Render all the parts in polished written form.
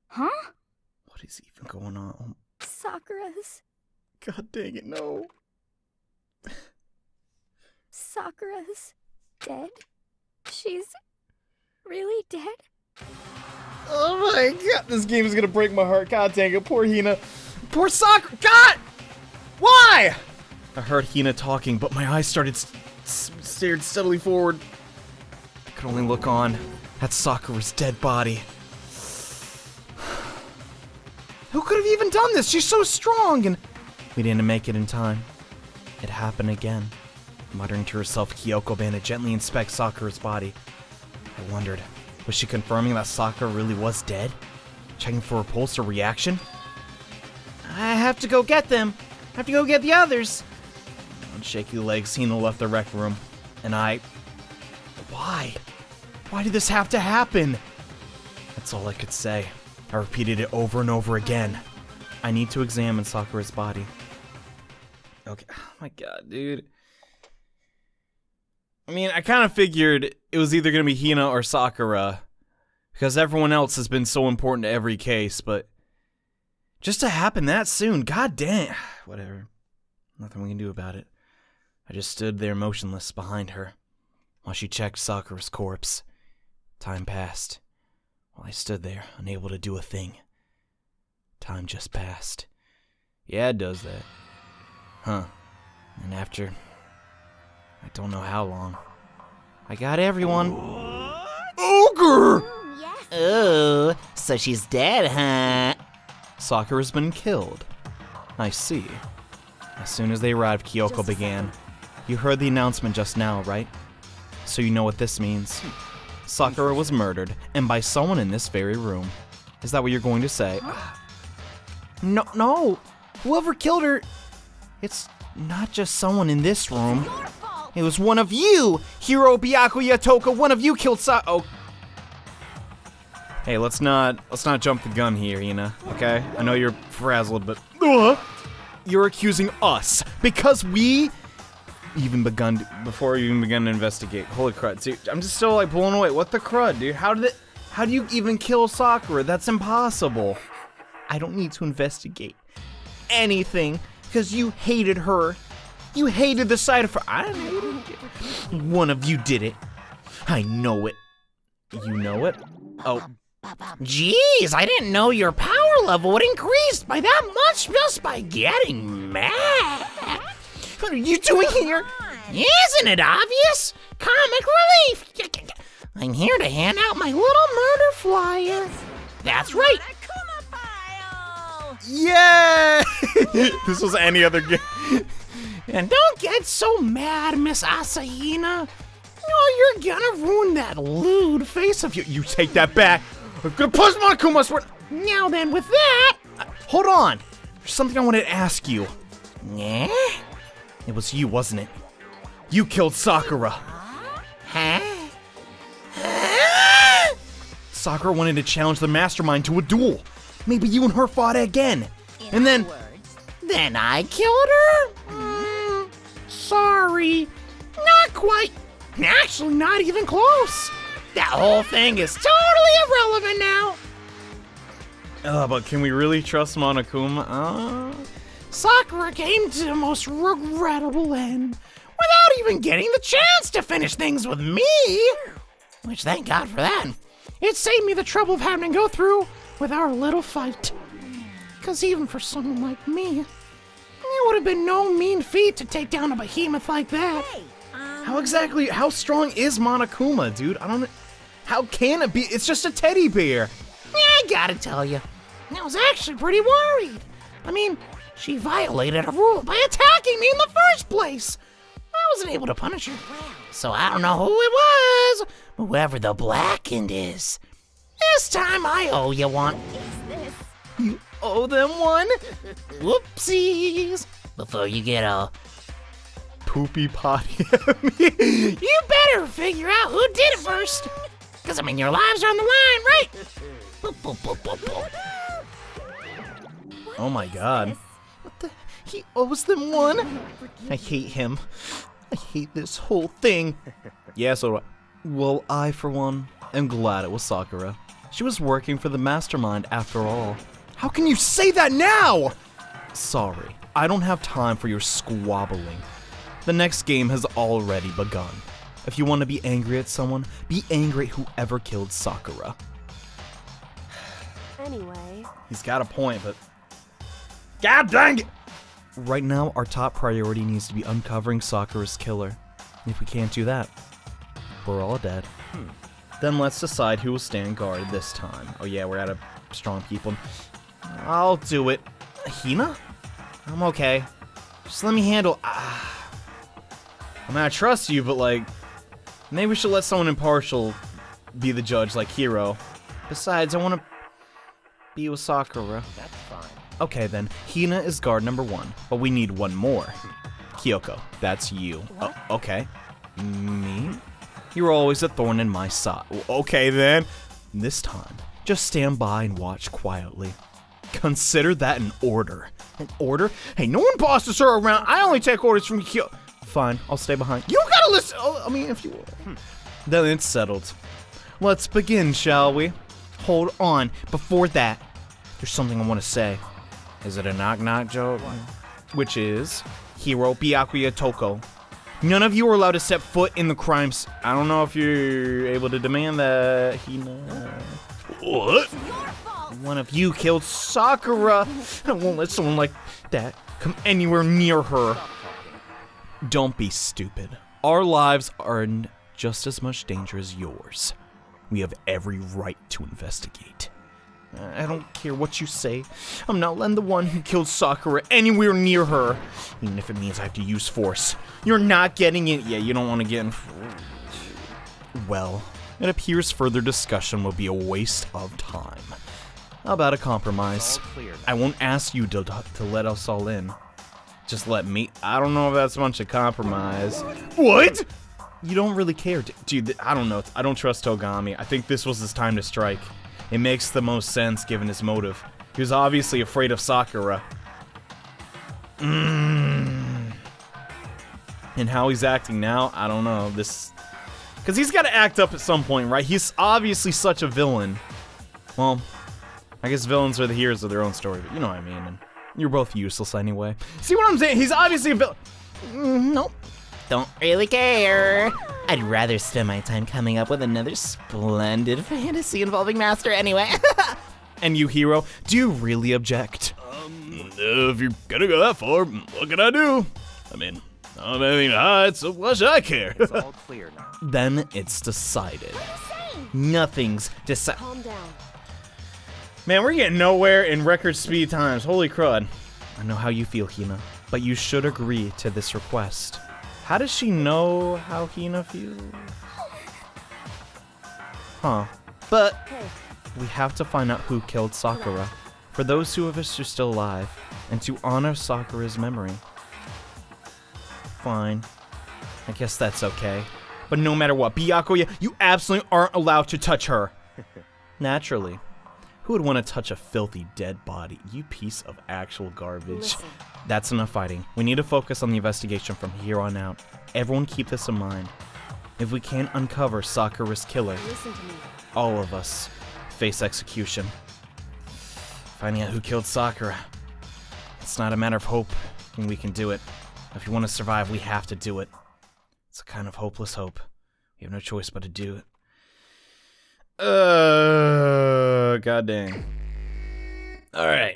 Huh? What is even going on? Sakura's... God dang it, no. Sakura's dead? She's really dead? Oh my god, this game is gonna break my heart. God dang it, poor Hina. Poor Sakura. God! Why? I heard Hina talking, but my eyes stared steadily forward. I could only look on at Sakura's dead body. Who could have even done this? She's so strong, and we didn't make it in time. It happened again. Muttering to herself, Kyoko began to gently inspect Sakura's body. I wondered, was she confirming that Sakura really was dead? Checking for a pulse or reaction? I have to go get them. I have to go get the others. On shaky legs, Hina left the rec room. And why? Why did this have to happen? That's all I could say. I repeated it over and over again. I need to examine Sakura's body. Okay, oh my god, dude. I mean, I kind of figured it was either going to be Hina or Sakura, because everyone else has been so important to every case, but just to happen that soon, god damn. Whatever. Nothing we can do about it. I just stood there motionless behind her, while she checked Sakura's corpse. Time passed. While I stood there, unable to do a thing. Time just passed. Yeah, it does that. Huh. And after... I don't know how long. I got everyone. Ogre! Yes. Oh, so she's dead, huh? Sakura's been killed. I see. As soon as they arrived, Kyoko began. You heard the announcement just now, right? So you know what this means. Sakura was murdered, and by someone in this very room. Is that what you're going to say? No. Whoever killed her... It's not just someone in this room. It was one of you! Hiro Byakuya Toka, one of you killed Oh. Hey, let's not jump the gun here, Hina, okay? I know you're frazzled, but... You're accusing us, because we... Before you even begun to investigate. Holy crud, dude, I'm just still like blown away. What the crud, dude? How do you even kill Sakura? That's impossible. I don't need to investigate anything, because you hated her. You hated the sight of her. I didn't hate it. One of you did it. I know it. You know it? Oh. Jeez, I didn't know your power level would increase by that much just by getting mad. What are you doing here? Isn't it obvious? Comic relief. I'm here to hand out my little murder flyer. That's right. Yeah! This was any other game. And don't get so mad, Miss Asahina. Oh, you're gonna ruin that lewd face of you. You take that back. I'm gonna push Monokuma's sword. Now then, with that... Hold on. There's something I wanted to ask you. Yeah? It was you, wasn't it? You killed Sakura. Huh? Sakura wanted to challenge the mastermind to a duel. Maybe you and her fought again. And then... Then I killed her? Sorry. Not quite. Actually, not even close. That whole thing is totally irrelevant now. But can we really trust Monokuma? Sakura came to the most regrettable end without even getting the chance to finish things with me. Which, thank God for that. It saved me the trouble of having to go through with our little fight. Because even for someone like me, it would have been no mean feat to take down a behemoth like that. How strong is Monokuma, dude? I don't know. How can it be? It's just a teddy bear. Yeah, I gotta tell you, I was actually pretty worried. I mean, she violated a rule by attacking me in the first place. I wasn't able to punish her, so I don't know who it was, but whoever the Blackened is. This time I owe you one. You owe them one? Whoopsies. Before you get all poopy potty at me. You better figure out who did it first. Because, I mean, your lives are on the line, right? Boop, boop, boop, boop, boop. Oh my god. What the? He owes them one? I hate him. I hate this whole thing. Yeah, so do I. Well, I, for one, am glad it was Sakura. She was working for the mastermind after all. How can you say that now? Sorry, I don't have time for your squabbling. The next game has already begun. If you want to be angry at someone, be angry at whoever killed Sakura. Anyway. He's got a point, but... God dang it! Right now, our top priority needs to be uncovering Sakura's killer. If we can't do that, we're all dead. Then let's decide who will stand guard this time. Oh yeah, we're out of strong people. I'll do it. Hina? I'm okay. Just let me handle... I mean, I trust you, but like... Maybe we should let someone impartial be the judge, like Hiro. Besides, I want to be with Sakura. That's fine. Okay then, Hina is guard number 1, but we need one more. Kyoko, that's you. Oh, okay. Me? You're always a thorn in my side. Okay then. This time, just stand by and watch quietly. Consider that an order. An order? Hey, no one bosses her around. I only take orders from Kyoko. Fine, I'll stay behind. You gotta listen. Oh, I mean, if you will. Then it's settled. Let's begin, shall we? Hold on. Before that, there's something I want to say. Is it a knock-knock joke? Which is, Hiro, Byakuya, Toko. None of you are allowed to step foot in the crimes. I don't know if you're able to demand that, Hina. What? One of you killed Sakura. I won't let someone like that come anywhere near her. Don't be stupid. Our lives are in just as much danger as yours. We have every right to investigate. I don't care what you say. I'm not letting the one who killed Sakura anywhere near her. Even if it means I have to use force. You're not getting it. Yeah, you don't want to get in. Well, it appears further discussion will be a waste of time. How about a compromise? I won't ask you to let us all in. Just let me. I don't know if that's much of a compromise. What? You don't really care, dude. I don't know. I don't trust Togami. I think this was his time to strike. It makes the most sense given his motive. He was obviously afraid of Sakura. And how he's acting now, I don't know. Because he's got to act up at some point, right? He's obviously such a villain. Well, I guess villains are the heroes of their own story, but you know what I mean. And you're both useless anyway. See what I'm saying? He's obviously a villain. Nope. Don't really care. I'd rather spend my time coming up with another splendid fantasy involving Master anyway. And you, Hiro, do you really object? If you're gonna go that far, what can I do? I mean, I don't have anything to hide, so why should I care? It's all clear now. Then it's decided. Nothing's decided. Calm down. Man, we're getting nowhere in record speed times. Holy crud. I know how you feel, Hina, but you should agree to this request. How does she know how Hina feels? Huh. But Hey, we have to find out who killed Sakura. For those two of us who are still alive, and to honor Sakura's memory. Fine. I guess that's okay. But no matter what, Byakuya, you absolutely aren't allowed to touch her. Naturally. Who would want to touch a filthy dead body? You piece of actual garbage. listen. That's enough fighting. We need to focus on the investigation from here on out. Everyone keep this in mind. If we can't uncover Sakura's killer, Listen to me. all of us face execution. Finding out who killed Sakura. It's not a matter of hope, and we can do it. If we want to survive, we have to do it. It's a kind of hopeless hope. We have no choice but to do it. God dang. Alright.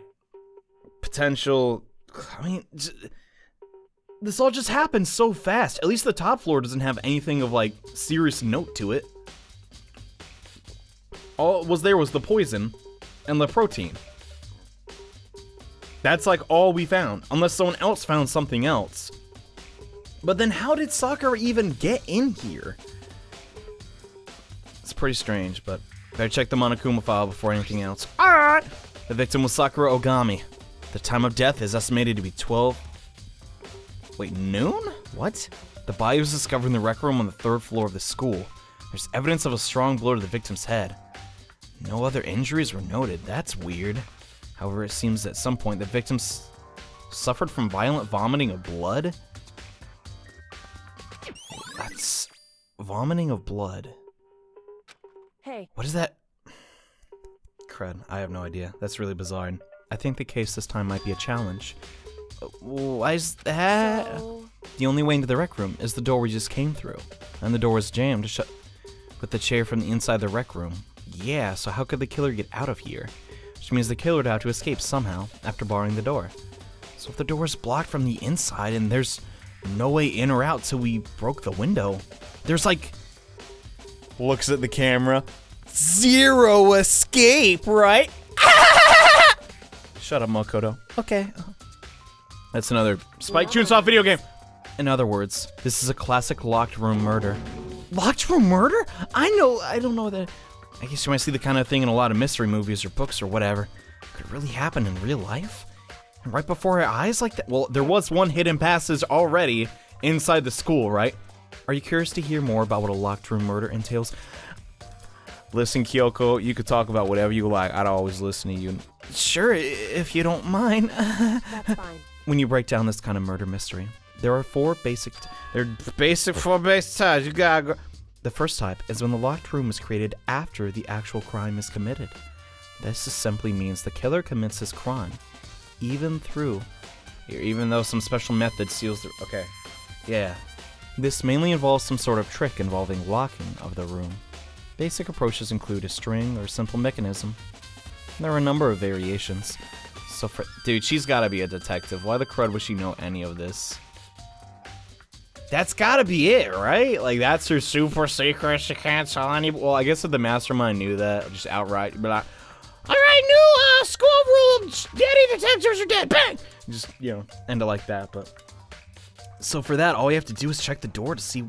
Potential... I mean... This all just happened so fast. At least the top floor doesn't have anything of, like, serious note to it. All it was there was the poison and the protein. That's, like, all we found. Unless someone else found something else. But then how did Sakura even get in here? It's pretty strange, but better check the Monokuma file before anything else. Alright! The victim was Sakura Ogami. The time of death is estimated to be 12... Wait, noon? What? The body was discovered in the rec room on the 3rd floor of the school. There's evidence of a strong blow to the victim's head. No other injuries were noted. That's weird. However, it seems at some point the victim suffered from violent vomiting of blood. That's... vomiting of blood. Hey, What is that? Crud, I have no idea. That's really bizarre. And I think the case this time might be a challenge. Why is that? So, The only way into the rec room is the door we just came through. And the door is jammed shut with the chair from the inside the rec room. Yeah, so how could the killer get out of here? Which means the killer would have to escape somehow after barring the door. So if the door is blocked from the inside and there's no way in or out till we broke the window, there's like... Looks at the camera. Zero escape, right? Shut up, Makoto. Okay. That's another Spike Chunsoft video game. In other words, this is a classic locked room murder. Locked room murder? I don't know that. I guess you might see the kind of thing in a lot of mystery movies or books or whatever. Could it really happen in real life? And right before our eyes like that? Well, there was one hidden passage already inside the school, right? Are you curious to hear more about what a locked room murder entails? Listen, Kyoko, you could talk about whatever you like. I'd always listen to you. Sure, if you don't mind. that's fine. When you break down this kind of murder mystery, there are four basic types. You gotta go. The first type is when the locked room is created after the actual crime is committed. This just simply means the killer commits his crime, even though some special method seals the... Okay, yeah. This mainly involves some sort of trick involving locking of the room. Basic approaches include a string or simple mechanism. There are a number of variations. So for... Dude, she's gotta be a detective. Why the crud would she know any of this? That's gotta be it, right? Like, that's her super secret. She can't tell anybody. Well, I guess if the mastermind knew that, just outright, but like, alright, new school rule of daddy detectives are dead. Bang! Just, end it like that, but... So for that, all you have to do is check the door to see...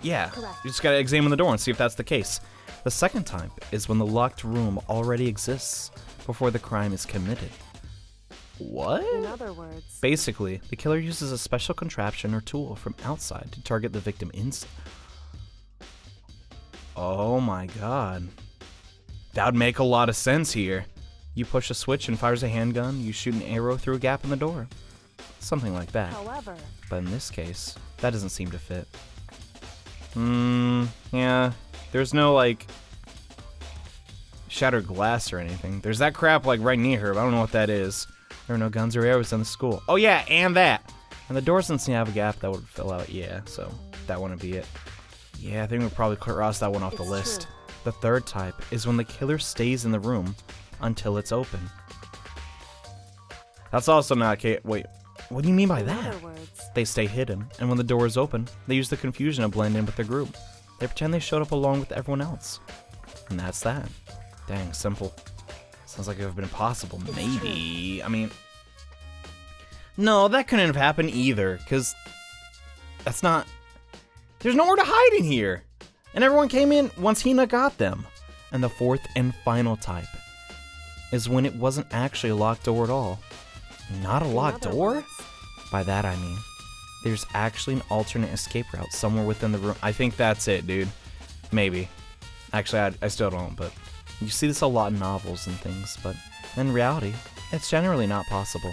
Yeah, Correct. you just gotta examine the door and see if that's the case. The second type is when the locked room already exists before the crime is committed. What? In other words, Basically, the killer uses a special contraption or tool from outside to target the victim inside. Oh my god. That would make a lot of sense here. You push a switch and fires a handgun, you shoot an arrow through a gap in the door. Something like that. however, But in this case, that doesn't seem to fit. Yeah. There's no, like, shattered glass or anything. There's that crap, like, right near her, but I don't know what that is. There are no guns or arrows in the school. Oh, yeah, and that. And the door doesn't seem to have a gap that would fill out. Yeah, so that wouldn't be it. Yeah, I think we'll probably cross that one off the It's list. true. The third type is when the killer stays in the room until it's open. That's also not... Wait, what do you mean by in that? other words, They stay hidden, and when the door is open, they use the confusion to blend in with the group. They pretend they showed up along with everyone else. And that's that. Dang, simple. Sounds like it would have been impossible. Maybe. I mean... No, that couldn't have happened either, because... That's not... There's nowhere to hide in here! And everyone came in once Hina got them. And the fourth and final type is when it wasn't actually a locked door at all. Not a in locked other door? words, By that I mean, there's actually an alternate escape route somewhere within the room. I think that's it, dude. Maybe. Actually, I still don't, but you see this a lot in novels and things, but in reality, it's generally not possible.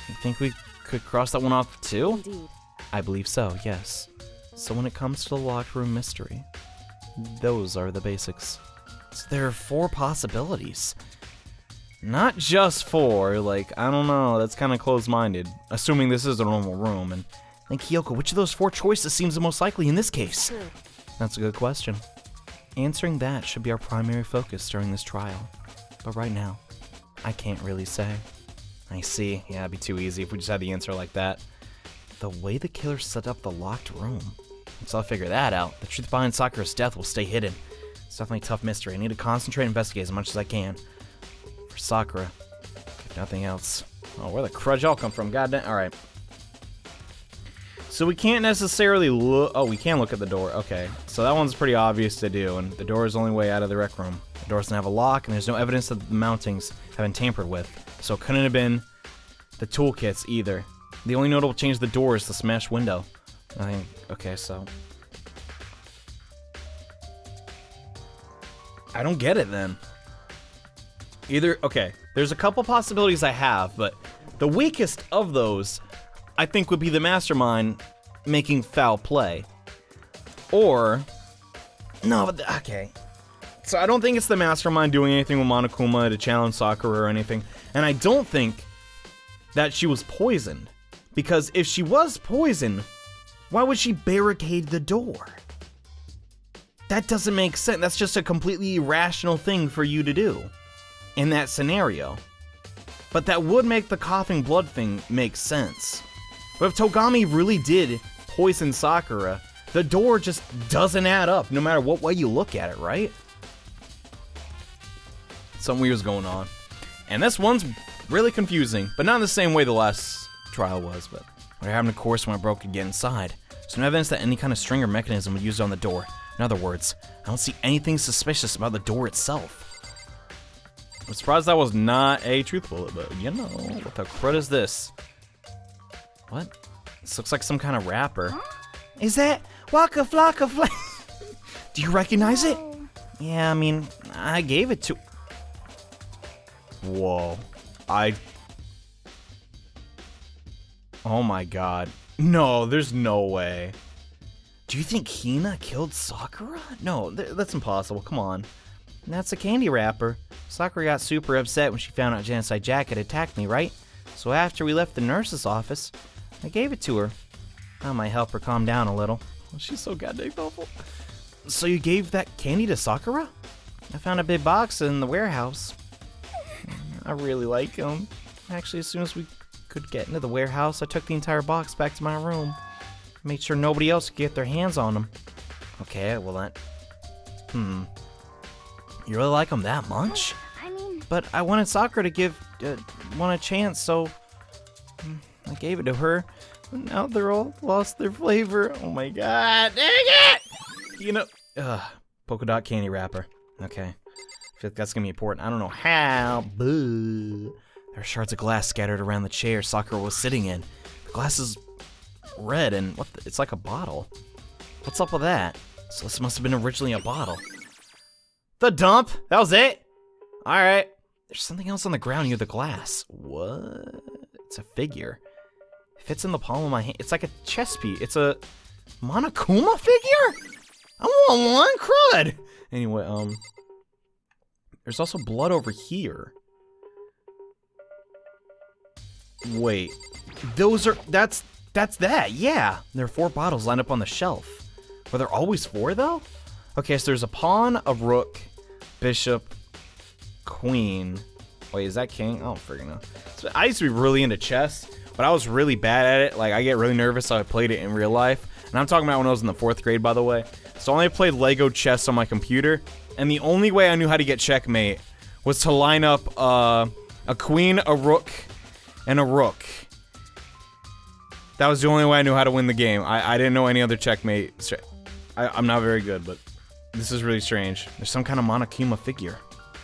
You think we could cross that one off too? Indeed. I believe so, yes. So when it comes to the locked room mystery, those are the basics. So there are 4 possibilities. Not just 4, like, I don't know, that's kind of closed-minded, assuming this is a normal room, and Kyoko, which of those 4 choices seems the most likely in this case? True. That's a good question. Answering that should be our primary focus during this trial, but right now, I can't really say. I see, yeah, it'd be too easy if we just had the answer like that. The way the killer set up the locked room, once I'll figure that out, the truth behind Sakura's death will stay hidden. It's definitely a tough mystery. I need to concentrate and investigate as much as I can. For Sakura, if nothing else. Oh, where the crud y'all come from? Goddamn. Alright. So we can't necessarily look... Oh, we can look at the door. Okay. So that one's pretty obvious to do, and the door is the only way out of the rec room. The door doesn't have a lock, and there's no evidence that the mountings have been tampered with. So it couldn't have been the toolkits either. The only notable change to the door is the smashed window. I think... Okay, so... I don't get it then. Either... Okay, there's a couple possibilities I have, but the weakest of those, I think, would be the mastermind making foul play. Or... No, but... Okay. So I don't think it's the mastermind doing anything with Monokuma to challenge Sakura or anything. And I don't think that she was poisoned. Because if she was poisoned, why would she barricade the door? That doesn't make sense. That's just a completely irrational thing for you to do in that scenario. But that would make the coughing blood thing make sense. But if Togami really did poison Sakura, the door just doesn't add up no matter what way you look at it, right? Something weird's going on. And this one's really confusing, but not in the same way the last trial was. But what happened, of course, when I broke to get inside? There's no evidence that any kind of string or mechanism would use on the door. In other words, I don't see anything suspicious about the door itself. I'm surprised that was not a truth bullet, but you know, what the crud is this? What? This looks like some kind of wrapper. Is that Waka Flocka Fla? Do you recognize it? Yeah, I mean, I gave it to... Whoa. Oh my god. No, there's no way. Do you think Hina killed Sakura? No, that's impossible. Come on. That's a candy wrapper. Sakura got super upset when she found out Genocide Jack had attacked me, right? So after we left the nurse's office, I gave it to her. That might help her calm down a little. Oh, she's so goddamn awful. So you gave that candy to Sakura? I found a big box in the warehouse. I really like them. Actually, as soon as we could get into the warehouse, I took the entire box back to my room. Made sure nobody else could get their hands on them. Okay, well that... You really like them that much? I mean... But I wanted Sakura to give one a chance, so... I gave it to her. Now they're all lost their flavor. Oh my god, dang it! You know... polka dot candy wrapper. Okay. I feel like that's gonna be important. I don't know how, but... There are shards of glass scattered around the chair Sakura was sitting in. The glass is red and it's like a bottle. What's up with that? So this must have been originally a bottle. The dump? That was it? Alright. There's something else on the ground near the glass. What? It's a figure. It fits in the palm of my hand. It's like a chess piece. It's a Monokuma figure? I want one, crud! Anyway, there's also blood over here. Wait. Those are... That's that, yeah. There are 4 bottles lined up on the shelf. Were there always 4, though? Okay, so there's a pawn, a rook, bishop, queen. Wait, is that king? I don't freaking know. So I used to be really into chess, but I was really bad at it. Like, I get really nervous so I played it in real life. And I'm talking about when I was in the 4th grade, by the way. So I only played Lego chess on my computer. And the only way I knew how to get checkmate was to line up a queen, a rook, and a rook. That was the only way I knew how to win the game. I didn't know any other checkmate. I'm not very good, but this is really strange. There's some kind of Monokuma figure.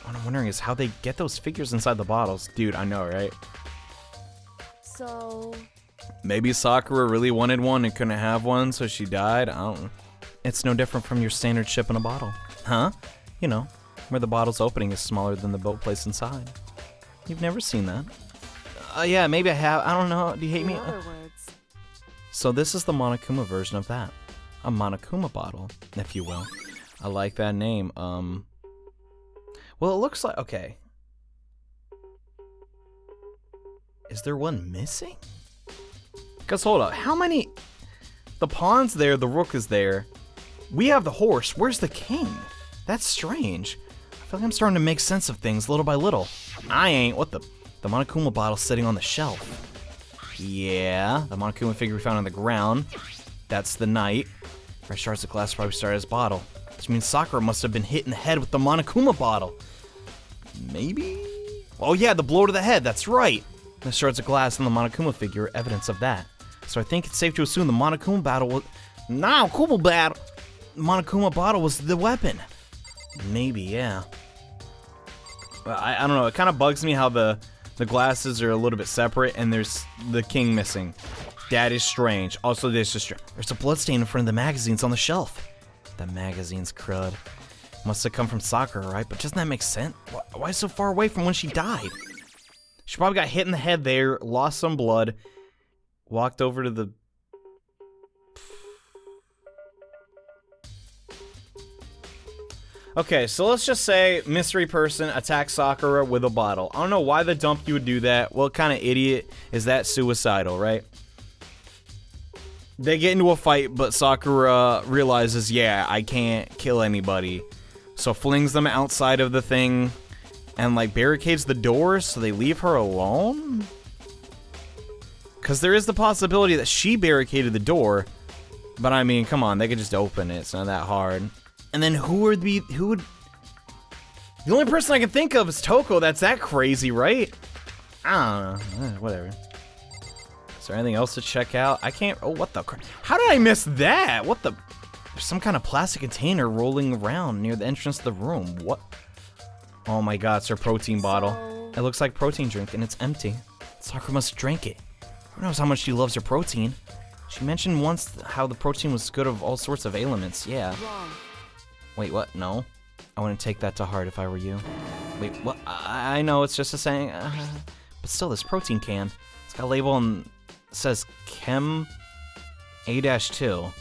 What I'm wondering is how they get those figures inside the bottles. Dude, I know, right? So... Maybe Sakura really wanted one and couldn't have one, so she died? I don't know. It's no different from your standard ship in a bottle. Huh? You know, where the bottle's opening is smaller than the boat placed inside. You've never seen that? Yeah, maybe I have. I don't know. Do you hate me? In other words... So this is the Monokuma version of that. A Monokuma bottle, if you will. I like that name. Well, it looks like... Okay. Is there one missing? Because hold up. How many... The pawn's there. The rook is there. We have the horse. Where's the king? That's strange. I feel like I'm starting to make sense of things little by little. I ain't. What the... The Monokuma bottle's sitting on the shelf. Yeah, the Monokuma figure we found on the ground. That's the knight. Fresh shards of glass probably started his bottle. Which means Sakura must have been hit in the head with the Monokuma bottle. Maybe? Oh yeah, the blow to the head, that's right. The shards of glass and the Monokuma figure are evidence of that. So I think it's safe to assume the Monokuma battle was... Monokuma bottle was the weapon. Maybe, yeah. I don't know, it kind of bugs me how the glasses are a little bit separate and there's the king missing. That is strange. Also, there's a bloodstain in front of the magazines on the shelf. The magazines, crud. Must have come from Sakura, right? But doesn't that make sense? Why so far away from when she died? She probably got hit in the head there, lost some blood, walked over to the... Okay, so let's just say mystery person attacks Sakura with a bottle. I don't know why the dump you would do that. What kind of idiot is that suicidal, right? They get into a fight, but Sakura realizes, yeah, I can't kill anybody. So flings them outside of the thing and, like, barricades the doors so they leave her alone? Because there is the possibility that she barricaded the door. But I mean, come on, they could just open it. It's not that hard. And then who would... The only person I can think of is Toko. That's that crazy, right? I don't know. Whatever. Is there anything else to check out? I can't... Oh, what the crap? How did I miss that? What the... There's some kind of plastic container rolling around near the entrance to the room. What? Oh my god, it's her protein bottle. It looks like protein drink, and it's empty. Sakura must drink it. Who knows how much she loves her protein? She mentioned once how the protein was good of all sorts of ailments. Yeah. Wrong. Wait, what? No? I wouldn't take that to heart if I were you. Wait, what? I know, it's just a saying. But still, this protein can. It's got a label and it says Chem A-2.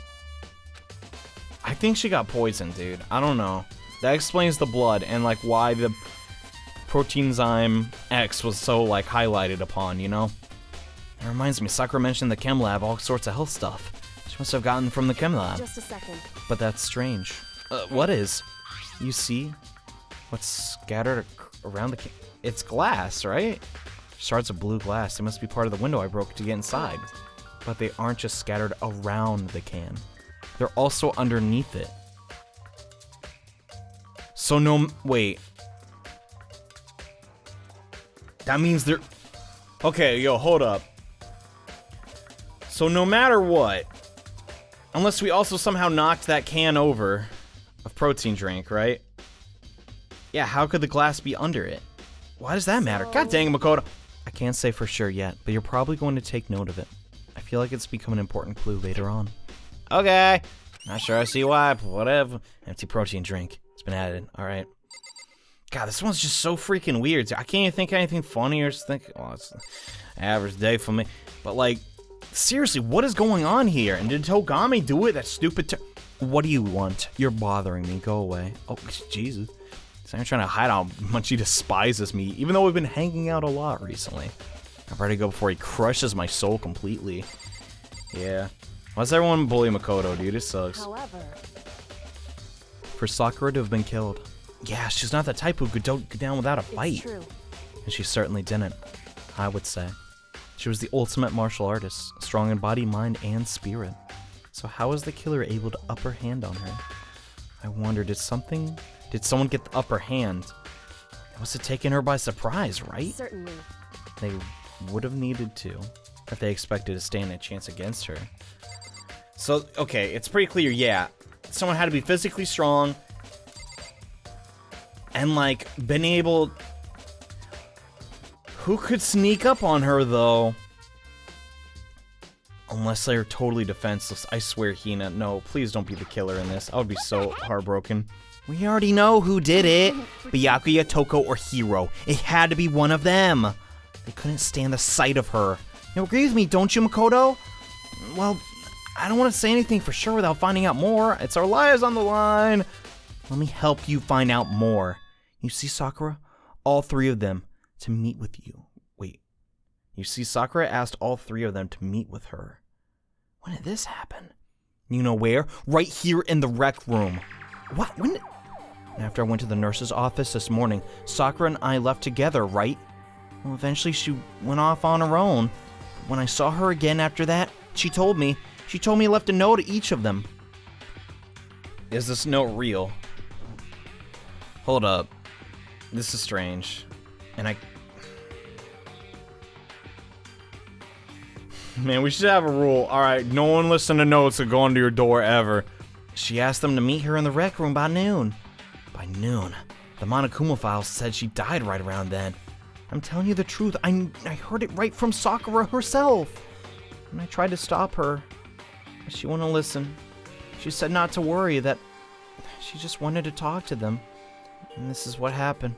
I think she got poisoned, dude. I don't know. That explains the blood and, like, why the protein-zyme X was so, like, highlighted upon, you know? It reminds me, Sakura mentioned the chem lab, all sorts of health stuff. She must have gotten from the chem lab. Just a second. But that's strange. What is? You see what's scattered around the it's glass, right? Shards of blue glass. They must be part of the window I broke to get inside. But they aren't just scattered around the can. They're also underneath it. So no... Wait. That means they're... Okay, yo, hold up. So no matter what, unless we also somehow knocked that can over of protein drink, right? Yeah, how could the glass be under it? Why does that matter? God dang it, Makoto. I can't say for sure yet, but you're probably going to take note of it. I feel like it's become an important clue later on. Okay. Not sure I see why, but whatever. Empty protein drink. It's been added. Alright. God, this one's just so freaking weird. I can't even think of anything funny or just think, oh, it's an average day for me. But, like, seriously, what is going on here? And did Togami do it? That stupid What do you want? You're bothering me. Go away. Oh, Jesus. So I'm trying to hide how much he despises me, even though we've been hanging out a lot recently. I'm ready to go before he crushes my soul completely. Yeah. Why does everyone bully Makoto, dude? It sucks. However, For Sakura to have been killed. Yeah, she's not the type who could go down without a fight. it's true. And she certainly didn't, I would say. She was the ultimate martial artist, strong in body, mind, and spirit. So how was the killer able to upper hand on her? I wonder, did someone get the upper hand? It must have taken her by surprise, right? Certainly. They would have needed to, if they expected to stand a chance against her. So, okay, it's pretty clear, yeah. Someone had to be physically strong, and, like, been able... Who could sneak up on her, though? Unless they're totally defenseless. I swear, Hina, no, please don't be the killer in this. I would be so heartbroken. We already know who did it. Byakuya, Toko, or Hiro. It had to be one of them. They couldn't stand the sight of her. You agree with me, don't you, Makoto? Well, I don't want to say anything for sure without finding out more. It's our lives on the line. Let me help you find out more. You see, Sakura? All three of them to meet with you. Wait. You see, Sakura asked all three of them to meet with her. When did this happen? You know where? Right here in the rec room. What? When did... After I went to the nurse's office this morning, Sakura and I left together, right? Well, eventually she went off on her own. When I saw her again after that, she told me I left a note to each of them. Is this note real? Hold up. This is strange. And Man, we should have a rule. Alright, no one listen to notes that go under your door ever. She asked them to meet her in the rec room by noon. By noon? The Monokuma file said she died right around then. I'm telling you the truth. I heard it right from Sakura herself. And I tried to stop her, but she wouldn't listen. She said not to worry, that she just wanted to talk to them. And this is what happened.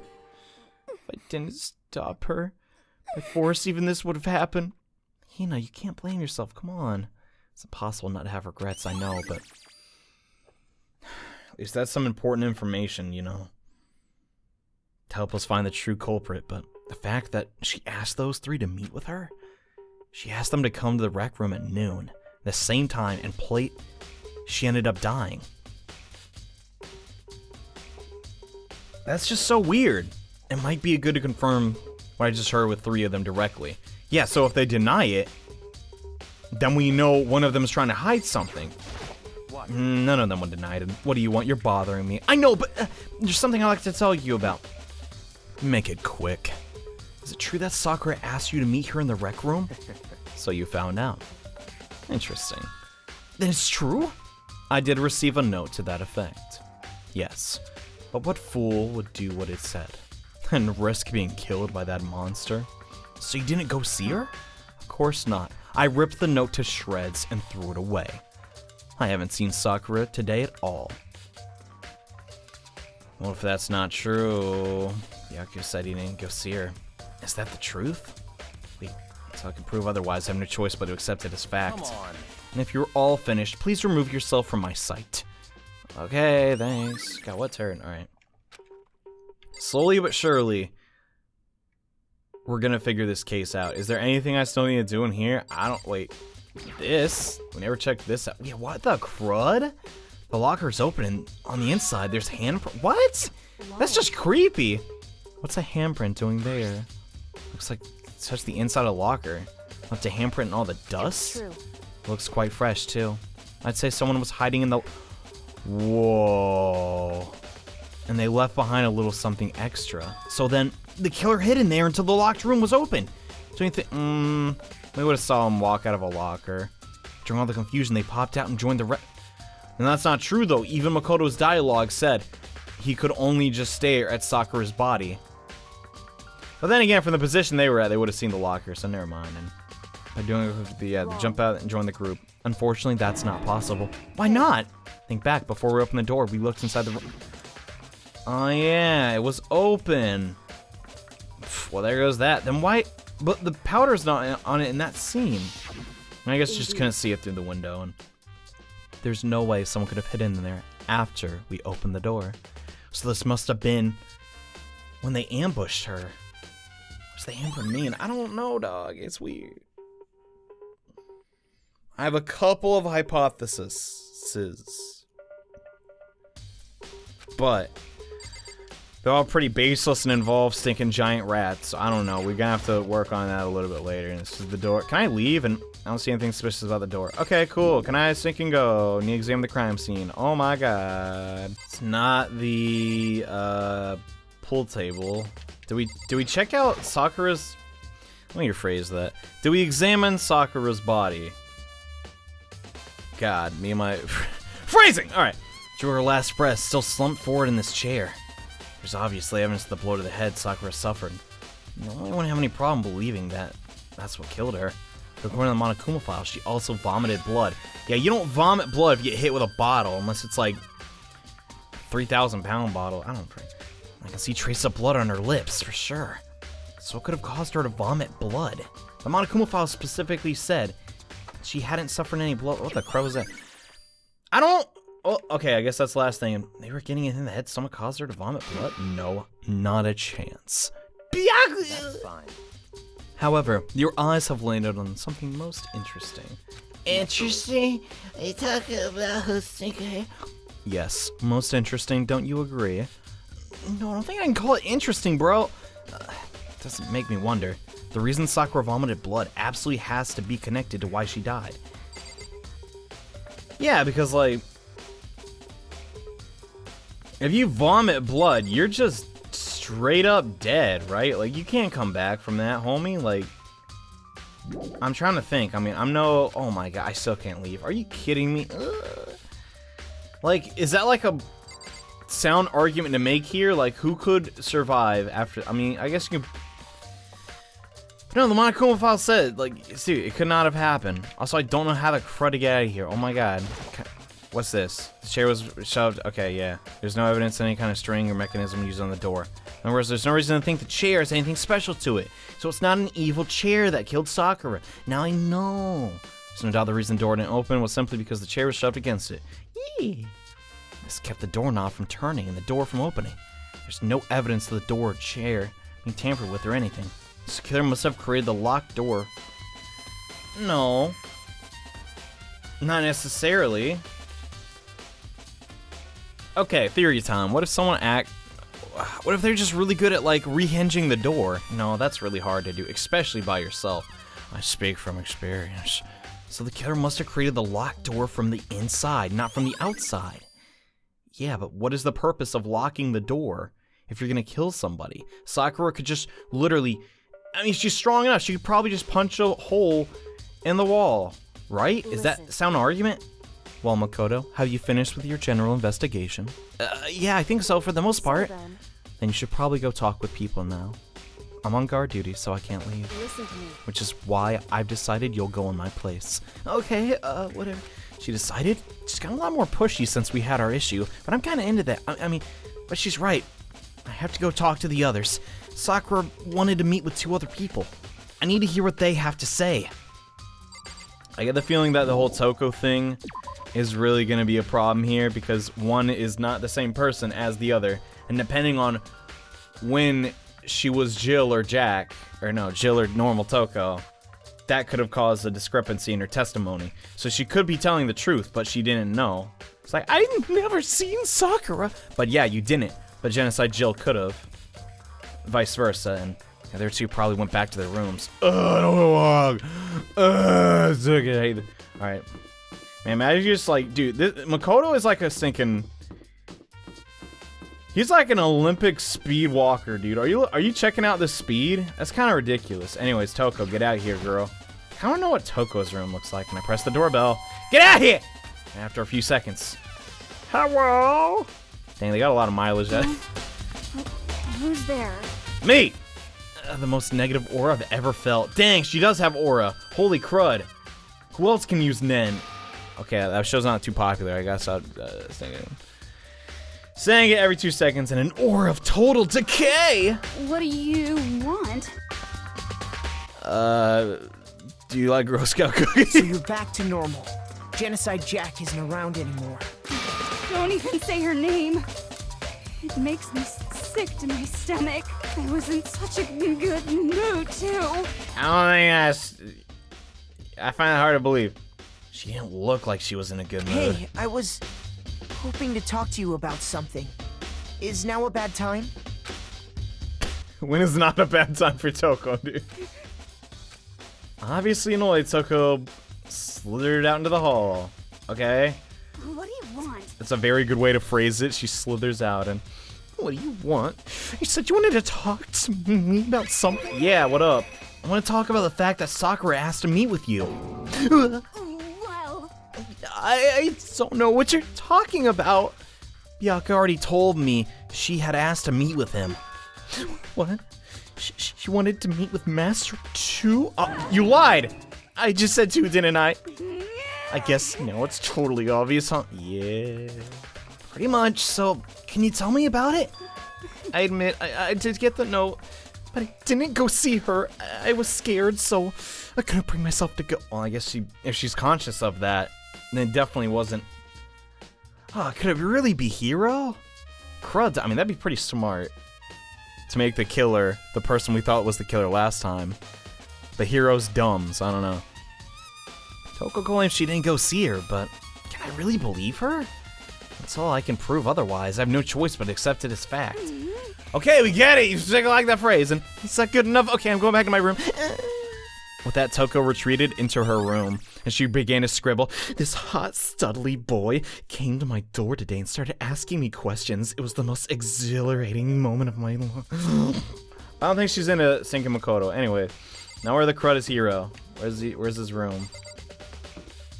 If I didn't stop her, by force, even this would have happened. Hina, you can't blame yourself. Come on. It's impossible not to have regrets, I know, but... At least that's some important information, to help us find the true culprit. But the fact that she asked those three to meet with her, she asked them to come to the rec room at noon, the same time, and she ended up dying. That's just so weird. It might be good to confirm what I just heard with three of them directly. Yeah, so if they deny it, then we know one of them is trying to hide something. What? None of them would deny it. What do you want? You're bothering me. I know, but there's something I'd like to tell you about. Make it quick. Is it true that Sakura asked you to meet her in the rec room? So you found out. Interesting. Then it's true? I did receive a note to that effect. Yes. But what fool would do what it said? And risk being killed by that monster? So you didn't go see her? Of course not. I ripped the note to shreds and threw it away. I haven't seen Sakura today at all. Well, if that's not true, Yaku said he didn't go see her. Is that the truth? Wait, so I can prove otherwise. I have no choice but to accept it as fact. Come on. And if you're all finished, please remove yourself from my sight. Okay, thanks. God, what turn? Alright. Slowly but surely, we're gonna figure this case out. Is there anything I still need to do in here? Wait. This? We never checked this out. Yeah, what the crud? The locker's open and on the inside there's what? That's just creepy. What's a handprint doing there? Looks like it's just the inside of the locker. Left a handprint in all the dust? True. Looks quite fresh too. I'd say someone was hiding in the... Whoa. And they left behind a little something extra. So then the killer hid in there until the locked room was open. So you think, we would have saw him walk out of a locker. During all the confusion, they popped out and joined the And that's not true though. Even Makoto's dialogue said he could only just stare at Sakura's body. But then again, from the position they were at, they would have seen the locker, so never mind. And by doing the jump out and join the group. Unfortunately, that's not possible. Why not? Think back, before we opened the door, we looked inside the room. Oh yeah, it was open. Well, there goes that. Then why? But the powder's not on it in that scene. I guess you just couldn't see it through the window. And there's no way someone could have hidden in there after we opened the door. So this must have been when they ambushed her. What's they ambushed me? And I don't know, dog. It's weird. I have a couple of hypotheses, but they're all pretty baseless and involve stinking giant rats. So I don't know. We're gonna have to work on that a little bit later. And this is the door. Can I leave? And I don't see anything suspicious about the door. Okay, cool. Can I sink and go? Need to examine the crime scene. Oh my god. It's not the pool table. Do we check out Sakura's? Let me rephrase that. Do we examine Sakura's body? God, me and my phrasing. All right. Drew her last breath, still slumped forward in this chair. There's obviously evidence of the blow to the head Sakura suffered. No one wouldn't have any problem believing that that's what killed her. But according to the Monokuma file, she also vomited blood. Yeah, you don't vomit blood if you get hit with a bottle, unless it's like 3,000-pound bottle. I can see traces of blood on her lips for sure. So what could have caused her to vomit blood? The Monokuma file specifically said she hadn't suffered any blood. What the crap was that? I don't... Oh, okay, I guess that's the last thing. They were getting it in the head. Someone caused her to vomit blood? No, not a chance. That's fine. However, your eyes have landed on something most interesting. Interesting? Are you talking about her stinker hair? Yes, most interesting, don't you agree? No, I don't think I can call it interesting, bro. Doesn't make me wonder. The reason Sakura vomited blood absolutely has to be connected to why she died. Yeah, because, like, if you vomit blood, you're just straight up dead, right? Like, you can't come back from that, homie. Like, I'm trying to think. I mean, oh my god, I still can't leave. Are you kidding me? Ugh. Like, is that like a sound argument to make here? Like, who could survive after? I mean, I guess you can. No, the Monokuma file said, like, dude, it could not have happened. Also, I don't know how the crud to get out of here. Oh my god. What's this? The chair was shoved. Okay, yeah. There's no evidence of any kind of string or mechanism used on the door. In other words, there's no reason to think the chair has anything special to it. So it's not an evil chair that killed Sakura. Now I know. So no doubt the reason the door didn't open was simply because the chair was shoved against it. Yee. This kept the doorknob from turning and the door from opening. There's no evidence of the door or chair being tampered with or anything. The killer must have created the locked door. No. Not necessarily. Okay, theory time. What if they're just really good at, like, rehinging the door? No, that's really hard to do, especially by yourself. I speak from experience. So the killer must have created the locked door from the inside, not from the outside. Yeah, but what is the purpose of locking the door if you're gonna kill somebody? Sakura could just literally, I mean, she's strong enough. She could probably just punch a hole in the wall, right? Is that sound argument? Well, Makoto, have you finished with your general investigation? Yeah, I think so for the most part. Then you should probably go talk with people now. I'm on guard duty, so I can't leave. Listen to me. Which is why I've decided you'll go in my place. Okay, whatever. She decided? She's gotten a lot more pushy since we had our issue, but I'm kind of into that. I mean, but she's right. I have to go talk to the others. Sakura wanted to meet with 2 other people. I need to hear what they have to say. I get the feeling that the whole Toko thing is really going to be a problem here because one is not the same person as the other. And depending on when she was Jill or Jack, or no, Jill or normal Toko, that could have caused a discrepancy in her testimony. So she could be telling the truth, but she didn't know. It's like, I've never seen Sakura. But yeah, you didn't. But Genocide Jill could have. Vice versa, and the other 2 probably went back to their rooms. I don't know why. It's okay. Alright. Man, imagine just like, dude, Makoto is like a stinking... He's like an Olympic speed walker, dude. Are you checking out the speed? That's kind of ridiculous. Anyways, Toko, get out of here, girl. I don't know what Toko's room looks like, and I press the doorbell. Get out here! And after a few seconds. Hello? Dang, they got a lot of mileage. Who's there? Me! The most negative aura I've ever felt. Dang, she does have aura. Holy crud. Who else can use Nen? Okay, that show's not too popular. I guess I'll sing it. Saying it every 2 seconds in an aura of total decay! What do you want? Do you like Girl Scout cookies? So you're back to normal. Genocide Jack isn't around anymore. Don't even say her name. It makes me sick to my stomach. I was in such a good mood, too. I find it hard to believe. She didn't look like she was in a good mood. Hey, I was hoping to talk to you about something. Is now a bad time? When is not a bad time for Toko, dude? Obviously annoyed, Toko slithered out into the hall. Okay? What do you want? That's a very good way to phrase it. She slithers out and... What do you want? You said you wanted to talk to me about something. Yeah, what up? I want to talk about the fact that Sakura asked to meet with you. Well... I don't know what you're talking about. Byakuya already told me she had asked to meet with him. What? She wanted to meet with Master 2? You lied! I just said 2, didn't I? I guess now it's totally obvious, huh? Yeah. Pretty much, so can you tell me about it? I admit, I did get the note, but I didn't go see her. I was scared, so I couldn't bring myself to go. Well, I guess if she's conscious of that, then it definitely wasn't. Oh, could it really be Hiro? Crud, I mean, that'd be pretty smart. To make the killer the person we thought was the killer last time. But Hiro's dumb, so I don't know. Toko claims she didn't go see her, but can I really believe her? That's all I can prove otherwise. I have no choice but accept it as fact. Okay, we get it. You still like that phrase, and is that good enough? Okay, I'm going back to my room. With that, Toko retreated into her room, and she began to scribble. This hot, studly boy came to my door today and started asking me questions. It was the most exhilarating moment of my life. I don't think she's into Senki Makoto. Anyway, now where the crud is Hiro? Where's his room?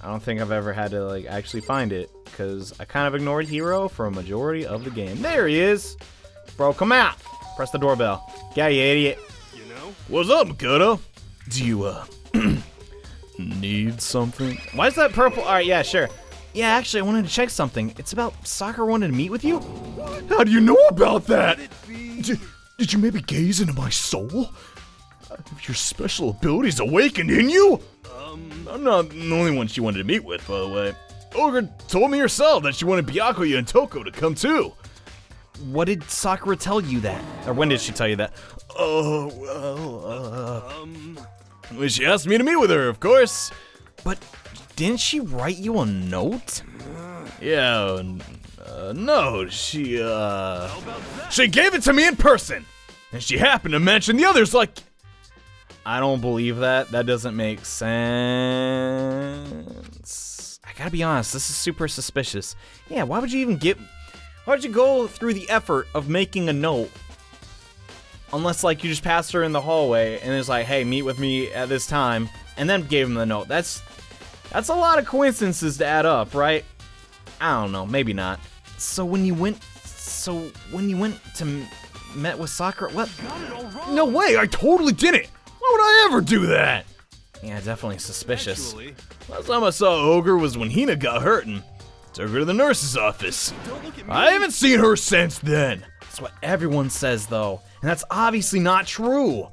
I don't think I've ever had to, like, actually find it, because I kind of ignored Hiro for a majority of the game. There he is! Bro, come out! Press the doorbell. Yeah, you idiot. You know? What's up, Makoto? Do you, need something? Why is that purple? Alright, yeah, sure. Yeah, actually, I wanted to check something. It's about Sakura wanted to meet with you? How do you know about that? Did you maybe gaze into my soul? Have your special abilities awakened in you? I'm not the only one she wanted to meet with, by the way. Ogre told me herself that she wanted Byakuya and Toko to come too. What did Sakura tell you that? Or when did she tell you that? Oh, well, she asked me to meet with her, of course. But didn't she write you a note? Yeah, no, she gave it to me in person. And she happened to mention the others like... I don't believe that. That doesn't make sense. I gotta be honest, this is super suspicious. Yeah, why would you go through the effort of making a note? Unless, like, you just passed her in the hallway and it's like, hey, meet with me at this time, and then gave him the note. That's a lot of coincidences to add up, right? I don't know, maybe not. So when you went to met with Sakura, what? No way, I totally didn't. Why would I ever do that? Yeah, definitely suspicious. Last time I saw Ogre was when Hina got hurt and took her to the nurse's office. I haven't seen her since then. That's what everyone says, though, and that's obviously not true.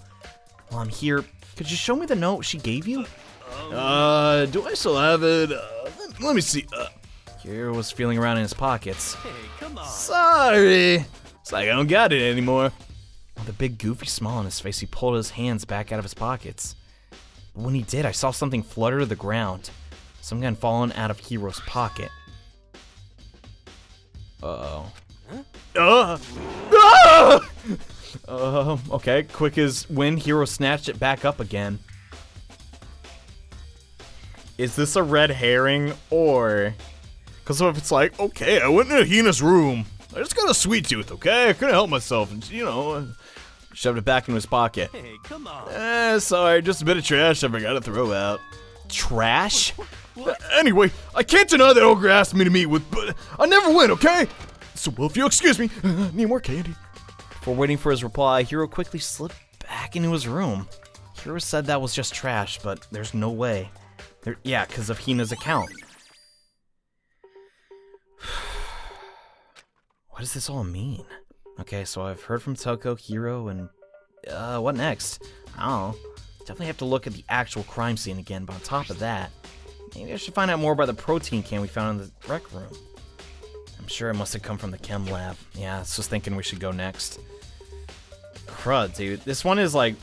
Well, I'm here. Could you show me the note she gave you? Do I still have it? Let me see. Hiro was feeling around in his pockets. Sorry. It's like I don't got it anymore. With a big goofy smile on his face, he pulled his hands back out of his pockets. But when he did, I saw something flutter to the ground. Some gun fallen out of Hiro's pocket. Uh-oh. Okay, quick as wind, Hiro snatched it back up again. Is this a red herring, or... Because if it's like, okay, I went into Hina's room. I just got a sweet tooth, okay? I couldn't help myself, and, shoved it back into his pocket. Hey, come on. Sorry, just a bit of trash I forgot to throw out. Trash? Anyway, I can't deny that Ogre asked me to meet with, but I never went, okay? So, well, if you'll excuse me, need more candy. Before waiting for his reply, Hiro quickly slipped back into his room. Hiro said that was just trash, but there's no way. Yeah, because of Hina's account. What does this all mean? Okay, so I've heard from Toko, Hiro, and what next? I don't know. Definitely have to look at the actual crime scene again, but on top of that, maybe I should find out more about the protein can we found in the rec room. I'm sure it must have come from the chem lab. Yeah, I was just thinking we should go next. Crud, dude. This one is, like,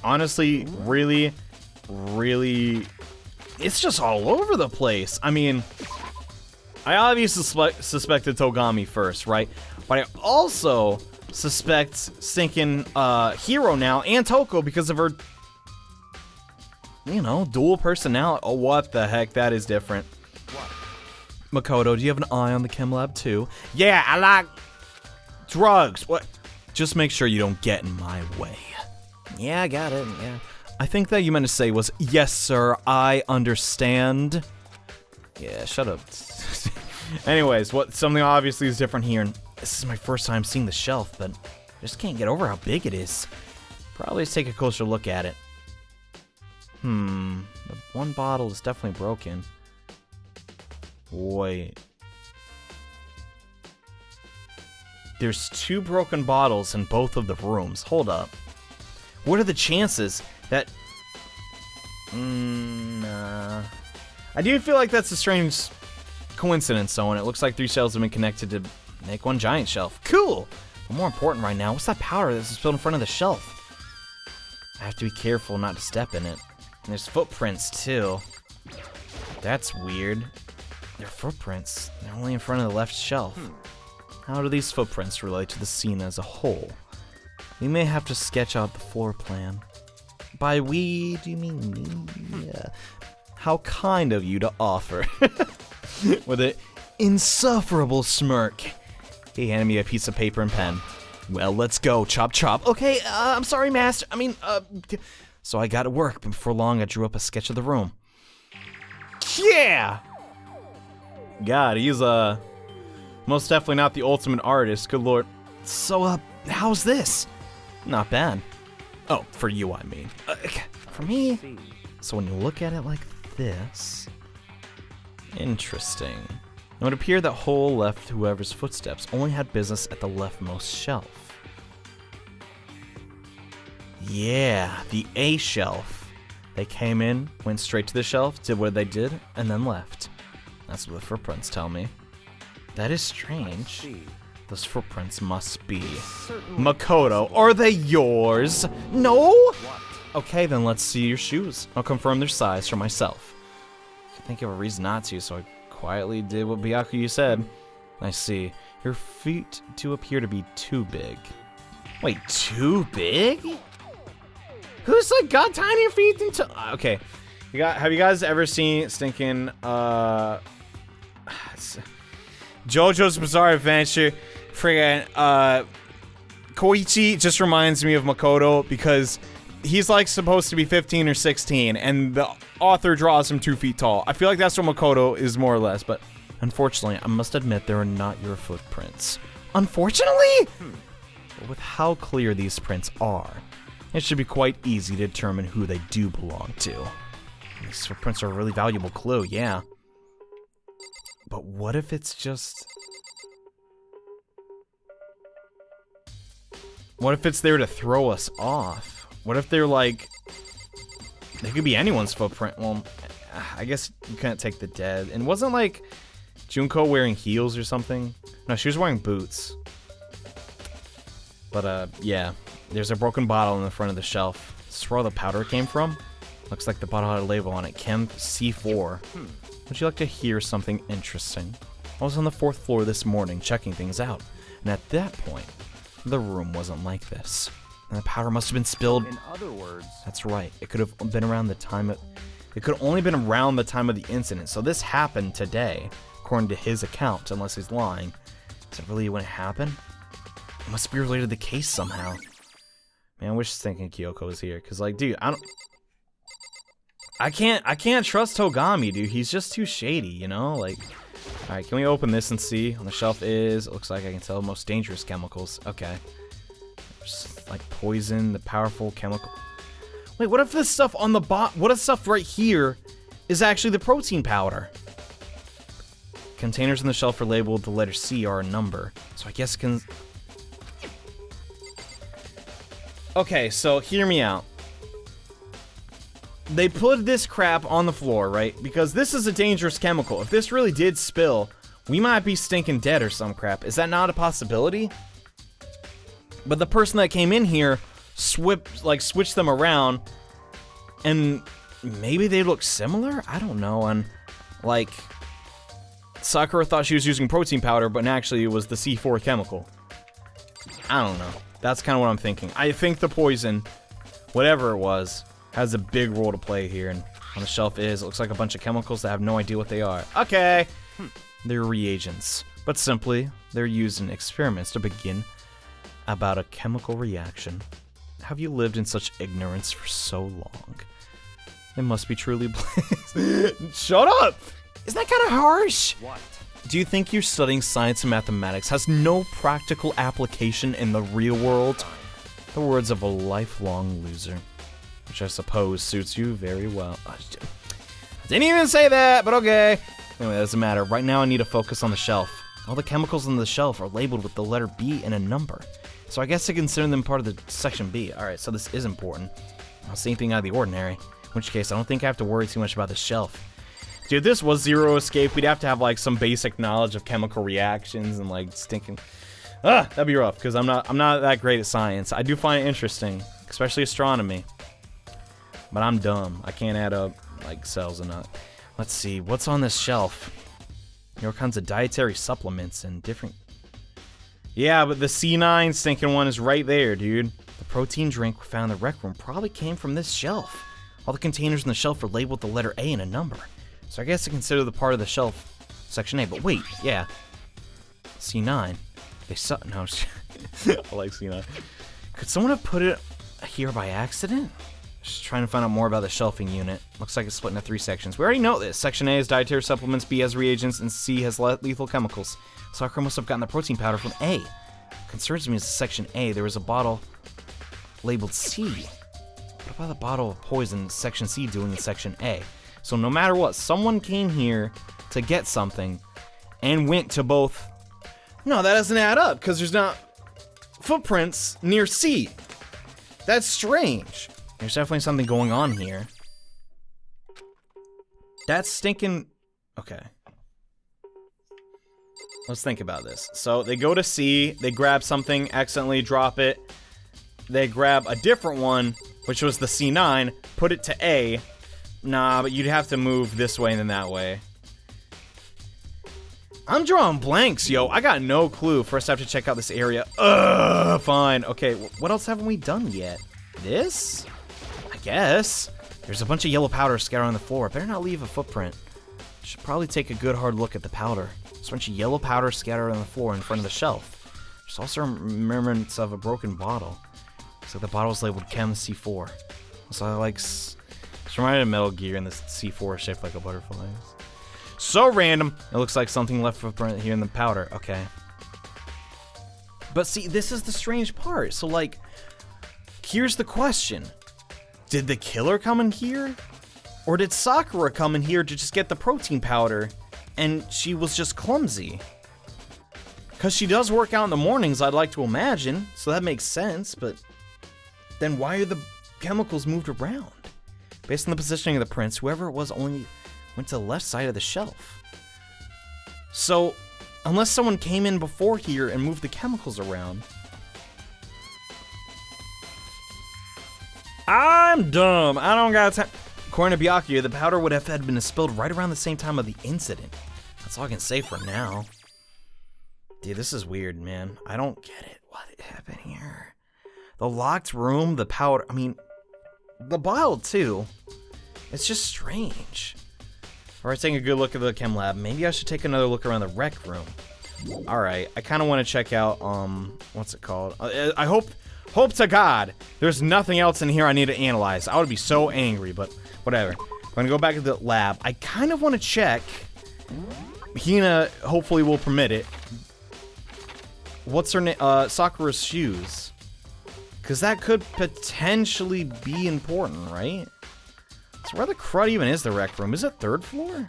honestly, really, it's just all over the place. I mean, I obviously suspected Togami first, right? But I also suspect stinking Hiro now and Toko because of her, dual personality. Oh, what the heck? That is different. Makoto, do you have an eye on the chem lab too? Yeah, I like drugs. What? Just make sure you don't get in my way. Yeah, I got it. Yeah. I think that you meant to say was, yes, sir, I understand. Yeah, shut up. Anyways, something obviously is different here, and this is my first time seeing the shelf, but I just can't get over how big it is. Probably let's take a closer look at it. The one bottle is definitely broken. Wait. There's 2 broken bottles in both of the rooms. Hold up. What are the chances that... Nah. I do feel like that's a strange coincidence, though, and it looks like 3 shelves have been connected to make one giant shelf. Cool! But more important right now, what's that powder that's spilled in front of the shelf? I have to be careful not to step in it. And there's footprints, too. That's weird. They're footprints. They're only in front of the left shelf. How do these footprints relate to the scene as a whole? We may have to sketch out the floor plan. By we, do you mean me? Yeah. How kind of you to offer. With an insufferable smirk. He handed me a piece of paper and pen. Well, let's go, chop chop. Okay, I'm sorry, master. So I got to work, but before long I drew up a sketch of the room. Yeah! God, he's, most definitely not the ultimate artist, good lord. So, how's this? Not bad. Oh, for you, I mean. For me? So when you look at it like this... Interesting. It would appear that Hole left whoever's footsteps only had business at the leftmost shelf. Yeah, the A shelf. They came in, went straight to the shelf, did what they did, and then left. That's what the footprints tell me. That is strange. Those footprints must be Makoto. Are they yours? No? Okay, then let's see your shoes. I'll confirm their size for myself. I could think of a reason not to, so I quietly did what Byakuya said. I see. Your feet do appear to be too big. Wait, too big? Who's like got tinier feet than okay. Have you guys ever seen stinking JoJo's Bizarre Adventure? Friggin' Koichi just reminds me of Makoto because he's like supposed to be 15 or 16 and the author draws him 2 feet tall. I feel like that's what Makoto is more or less, but unfortunately, I must admit they are not your footprints. Unfortunately? But with how clear these prints are, it should be quite easy to determine who they do belong to. These footprints are a really valuable clue, yeah. But what if it's just... What if it's there to throw us off? What if they're like... They could be anyone's footprint. Well, I guess you can't take the dead. And wasn't like Junko wearing heels or something? No, she was wearing boots. But yeah. There's a broken bottle in the front of the shelf. Is this where the powder came from? Looks like the bottle had a label on it. Chem C4. Would you like to hear something interesting? I was on the 4th floor this morning checking things out. And at that point, the room wasn't like this. And the powder must have been spilled. In other words, That's right. It could have been around the time of... It could have only been around the time of the incident. So this happened today, according to his account, unless he's lying. Is that really when it happened? It must be related to the case somehow. Man, I wish thinking Kyoko was here. Cause like, dude, I can't trust Togami, dude. He's just too shady, you know? Like, alright, can we open this and see? On the shelf is, it looks like I can tell, most dangerous chemicals. Okay. There's, like poison, the powerful chemical. Wait, what if this stuff on the what if stuff right here is actually the protein powder? Containers on the shelf are labeled the letter C or a number. So I guess Okay, so hear me out. They put this crap on the floor, right? Because this is a dangerous chemical. If this really did spill, we might be stinking dead or some crap. Is that not a possibility? But the person that came in here switched them around, and maybe they look similar? I don't know. And like, Sakura thought she was using protein powder, but actually it was the C4 chemical. I don't know. That's kind of what I'm thinking. I think the poison, whatever it was, has a big role to play here. And on the shelf it looks like a bunch of chemicals that I have no idea what they are. Okay. They're reagents. But simply, they're used in experiments to begin about a chemical reaction. Have you lived in such ignorance for so long? It must be truly bliss. Shut up! Isn't that kind of harsh? what? Do you think you're studying science and mathematics has no practical application in the real world? The words of a lifelong loser, which I suppose suits you very well. I didn't even say that, but okay. Anyway, that doesn't matter. Right now I need to focus on the shelf. All the chemicals on the shelf are labeled with the letter B and a number. So I guess I consider them part of the section B. Alright, so this is important. I don't see anything out of the ordinary. In which case, I don't think I have to worry too much about the shelf. Dude, if this was Zero Escape, we'd have to have like some basic knowledge of chemical reactions and like stinking... that'd be rough, because I'm not that great at science. I do find it interesting, especially astronomy. But I'm dumb. I can't add up like cells and not. Let's see, what's on this shelf? There are kinds of dietary supplements and different... Yeah, but the C9 stinking one is right there, dude. The protein drink we found in the rec room probably came from this shelf. All the containers on the shelf are labeled with the letter A and a number. So I guess I consider the part of the shelf section A. But wait, yeah. C9. No, I like C9. Could someone have put it here by accident? Just trying to find out more about the shelving unit. Looks like it's split into 3 sections. We already know this. Section A has dietary supplements, B has reagents, and C has lethal chemicals. Sakura must have gotten the protein powder from A. What concerns me is Section A, there was a bottle labeled C. What about the bottle of poison Section C doing in Section A? So no matter what, someone came here to get something and went to both. No, that doesn't add up because there's not footprints near C. That's strange. There's definitely something going on here. That's stinking... Okay. let's think about this. So they go to C, they grab something, accidentally drop it. They grab a different one, which was the C9, put it to A. Nah, but you'd have to move this way and then that way. I'm drawing blanks, yo. I got no clue. First I have to check out this area. Fine. Okay, what else haven't we done yet? This? I guess. There's a bunch of yellow powder scattered on the floor. Better not leave a footprint. Should probably take a good hard look at the powder. There's a bunch of yellow powder scattered on the floor in front of the shelf. There's also remnants of a broken bottle. Looks like the bottle is labeled Chem C4. So I like... It's reminded of Metal Gear, and this C4 is shaped like a butterfly. So random. It looks like something left footprint here in the powder. Okay. But see, this is the strange part. So like, here's the question. Did the killer come in here? Or did Sakura come in here to just get the protein powder and she was just clumsy? Because she does work out in the mornings, I'd like to imagine. So that makes sense, but then why are the chemicals moved around? Based on the positioning of the prints, whoever it was only went to the left side of the shelf. So, unless someone came in before here and moved the chemicals around. I'm dumb. I don't got time. According to Byakuya, the powder would have had been spilled right around the same time of the incident. That's all I can say for now. Dude, this is weird, man. I don't get it. What happened here? The locked room, the powder, I mean, the bottle too. It's just strange. Alright, taking a good look at the chem lab. Maybe I should take another look around the rec room. Alright, I kind of want to check out, what's it called? I hope to God there's nothing else in here I need to analyze. I would be so angry, but whatever. I'm going to go back to the lab. I kind of want to check. Hina hopefully will permit it. What's her name? Sakura's shoes. Because that could potentially be important, right? So where the crud even is the rec room? Is it 3rd floor?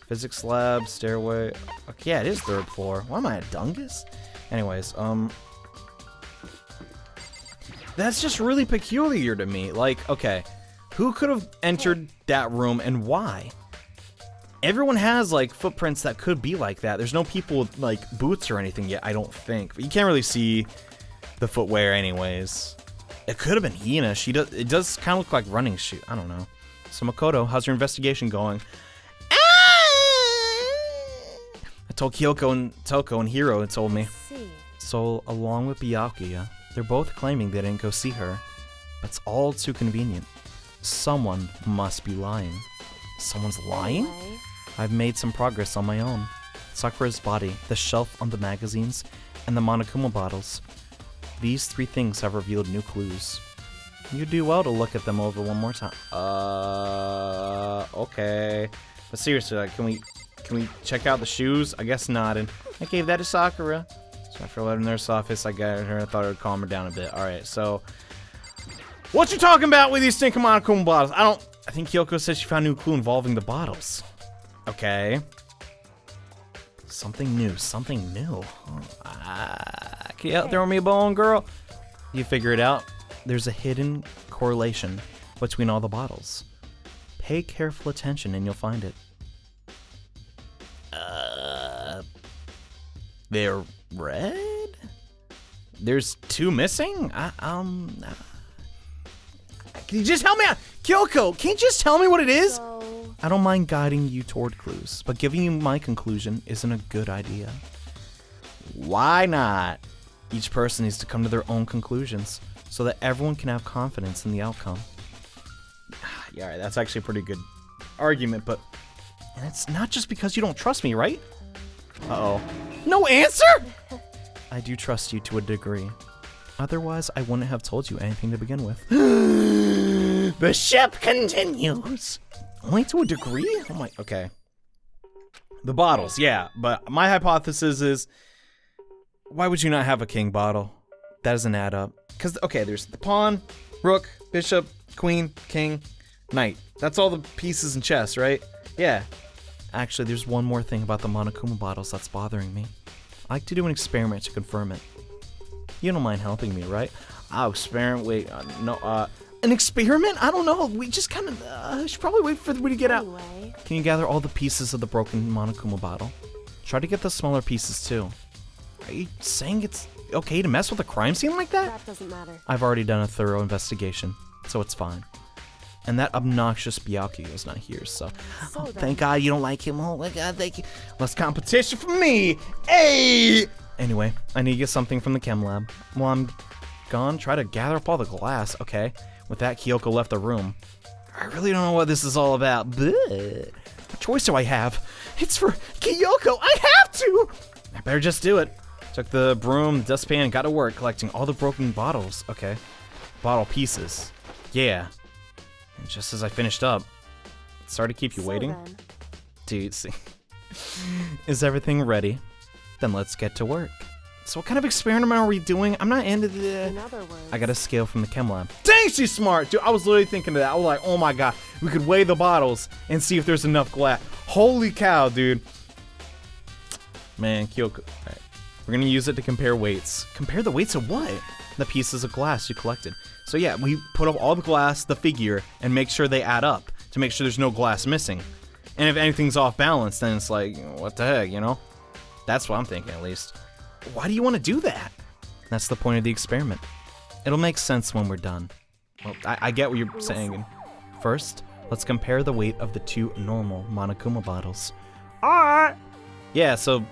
Physics lab, stairway. Okay, yeah, it is 3rd floor. Why am I a dungus? Anyways, that's just really peculiar to me. Like, okay, who could have entered that room and why? Everyone has, like, footprints that could be like that. There's no people with, like, boots or anything yet, I don't think. But you can't really see the footwear anyways. It could have been Hina. It does kind of look like running shoe. I don't know. So Makoto, how's your investigation going? I told Kyoko and Toko and Hiro had told me. So along with Byakuya, they're both claiming they didn't go see her. But it's all too convenient. Someone must be lying. Someone's lying? I've made some progress on my own. Sakura's body, the shelf on the magazines, and the Monokuma bottles. These 3 things have revealed new clues. You'd do well to look at them over one more time. Okay. But seriously, like, can we check out the shoes? I guess not. And I gave that to Sakura. So after letting nurse office, I got her. I thought it would calm her down a bit. All right, so what you talking about with these stinking Monokuma bottles? I think Kyoko said she found a new clue involving the bottles. Okay. Something new. Something new. Can you throw me a bone, girl? You figure it out. There's a hidden correlation between all the bottles. Pay careful attention and you'll find it. They're red? There's 2 missing? Can you just help me out? Kyoko, can you just tell me what it is? I don't mind guiding you toward clues, but giving you my conclusion isn't a good idea. Why not? Each person needs to come to their own conclusions so that everyone can have confidence in the outcome. Yeah, that's actually a pretty good argument, but and it's not just because you don't trust me, right? Uh-oh. No answer? I do trust you to a degree. Otherwise, I wouldn't have told you anything to begin with. The ship continues. Only to a degree? Oh my, okay. The bottles, yeah, but my hypothesis is, why would you not have a king bottle? That doesn't add up. Because, okay, there's the pawn, rook, bishop, queen, king, knight. That's all the pieces in chess, right? Yeah. Actually, there's one more thing about the Monokuma bottles that's bothering me. I like to do an experiment to confirm it. You don't mind helping me, right? I'll experiment, wait, an experiment? I don't know, we just kind of, should probably wait for me to get out. Can you gather all the pieces of the broken Monokuma bottle? Try to get the smaller pieces too. Are you saying it's okay to mess with a crime scene like that? That doesn't matter. I've already done a thorough investigation, so it's fine. And that obnoxious Byakuyo's not here, so... Oh, thank God you don't like him. Oh my God, thank you. Less competition for me! Hey! Anyway, I need to get something from the chem lab. While I'm gone, try to gather up all the glass. Okay. With that, Kyoko left the room. I really don't know what this is all about, but... What choice do I have? It's for Kyoko! I have to! I better just do it. Took the broom, the dustpan, and got to work collecting all the broken bottles. Okay. Bottle pieces. Yeah. And just as I finished up, sorry to keep you waiting. Then. Dude, see. Is everything ready? Then let's get to work. So what kind of experiment are we doing? I'm not into the... In other words, I got a scale from the chem lab. Dang, she's smart! Dude, I was literally thinking of that. I was like, oh my God. We could weigh the bottles and see if there's enough glass. Holy cow, dude. Man, Kyoko. Alright. We're gonna use it to compare weights. Compare the weights of what? The pieces of glass you collected. So yeah, we put up all the glass, the figure, and make sure they add up to make sure there's no glass missing. And if anything's off balance, then it's like, what the heck, you know? That's what I'm thinking, at least. Why do you want to do that? That's the point of the experiment. It'll make sense when we're done. Well, I get what you're saying. First, let's compare the weight of the two normal Monokuma bottles. Alright! Yeah, so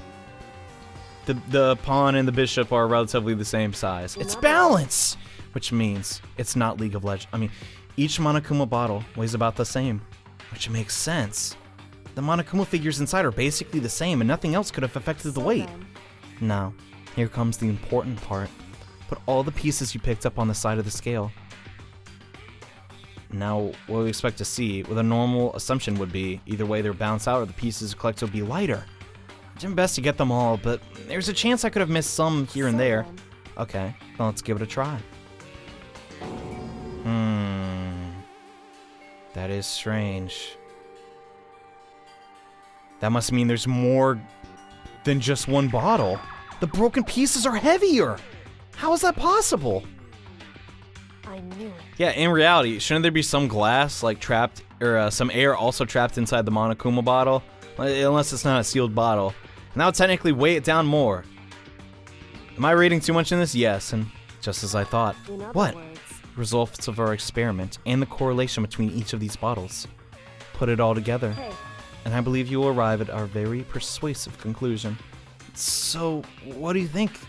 the pawn and the bishop are relatively the same size. It's balance! Which means it's not League of Legends. I mean, each Monokuma bottle weighs about the same, which makes sense. The Monokuma figures inside are basically the same, and nothing else could have affected the weight. Now, here comes the important part. Put all the pieces you picked up on the side of the scale. Now, what we expect to see, with a normal assumption would be, either way they're balanced out or the pieces collected will be lighter. I did my best to get them all, but there's a chance I could have missed some here and there. Okay, well, let's give it a try. That is strange. That must mean there's more than just one bottle. The broken pieces are heavier. How is that possible? I knew it. Yeah, in reality, shouldn't there be some glass like trapped, or some air also trapped inside the Monokuma bottle? Unless it's not a sealed bottle. And that would technically weigh it down more. Am I reading too much in this? Yes, and just as I thought. In other What? words, Results of our experiment and the correlation between each of these bottles. Put it all together. hey, And I believe you will arrive at our very persuasive conclusion. So, what do you think?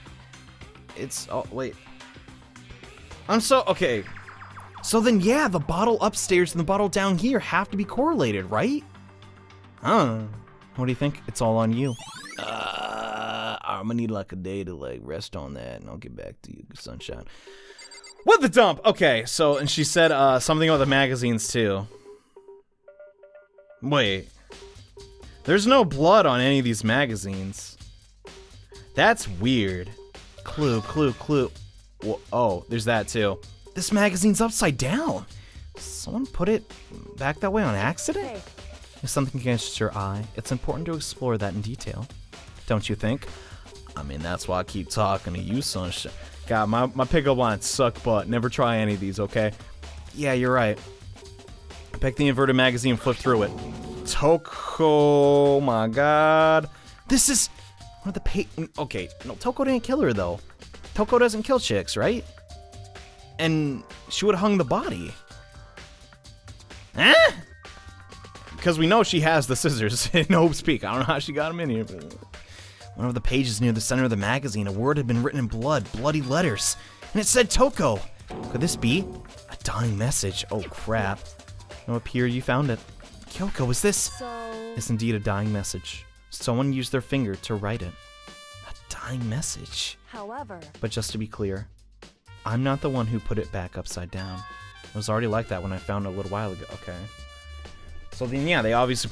Oh, wait. Okay. So then, yeah, the bottle upstairs and the bottle down here have to be correlated, right? What do you think? It's all on you. I'm gonna need like a day to like rest on that, and I'll get back to you, sunshine. What the dump? Okay, so, and she said something about the magazines too. Wait. There's no blood on any of these magazines. That's weird. Clue. Well, oh, there's that too. This magazine's upside down. Someone put it back that way on accident? hey, If something catches your eye, it's important to explore that in detail. Don't you think? I mean, that's why I keep talking to you, sunshine. God, my pickup lines suck butt. Never try any of these, okay? Yeah, you're right. I picked the inverted magazine and flipped through it. Toko, my God. This is one of the okay, no, Toko didn't kill her, though. Toko doesn't kill chicks, right? And she would have hung the body. Huh? Because we know she has the scissors in Hope's Peak. I don't know how she got them in here, but... One of the pages near the center of the magazine, a word had been written in bloody letters. And it said Toko. Could this be a dying message? Oh, crap. No, up here you found it. Kyoko, is this... so... It's indeed a dying message. Someone used their finger to write it. A dying message. However, But just to be clear, I'm not the one who put it back upside down. It was already like that when I found it a little while ago. Okay. So then, yeah, they obviously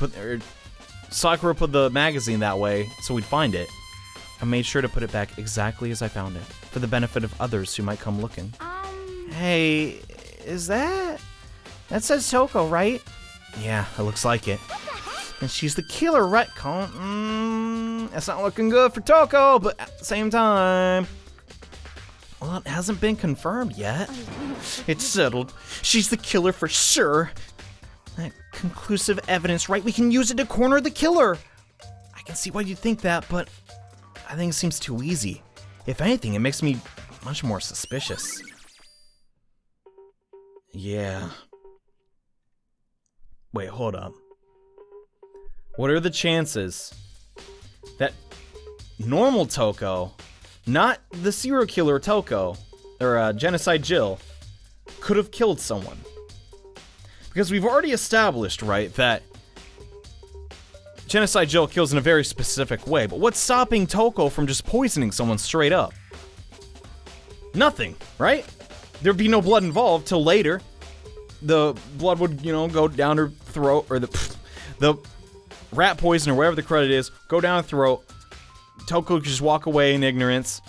Sakura put the magazine that way so we'd find it. I made sure to put it back exactly as I found it, for the benefit of others who might come looking. Hey, is that... That says Toko, right? Yeah, it looks like it. And she's the killer, right? That's not looking good for Toko, but at the same time... Well, it hasn't been confirmed yet. It's settled. She's the killer for sure. That conclusive evidence, right? We can use it to corner the killer. I can can see why you'd think that, but I think it seems too easy. If anything, it makes me much more suspicious. Yeah. Wait, hold up. What are the chances that normal Toko, not the serial killer Toko, or Genocide Jill, could have killed someone? Because we've already established, right, that Genocide Jill kills in a very specific way, but what's stopping Toko from just poisoning someone straight up? Nothing, right? There'd be no blood involved till later. The blood would, you know, go down her throat, or the rat poison, or whatever the credit is, go down her throat. Toko could just walk away in ignorance,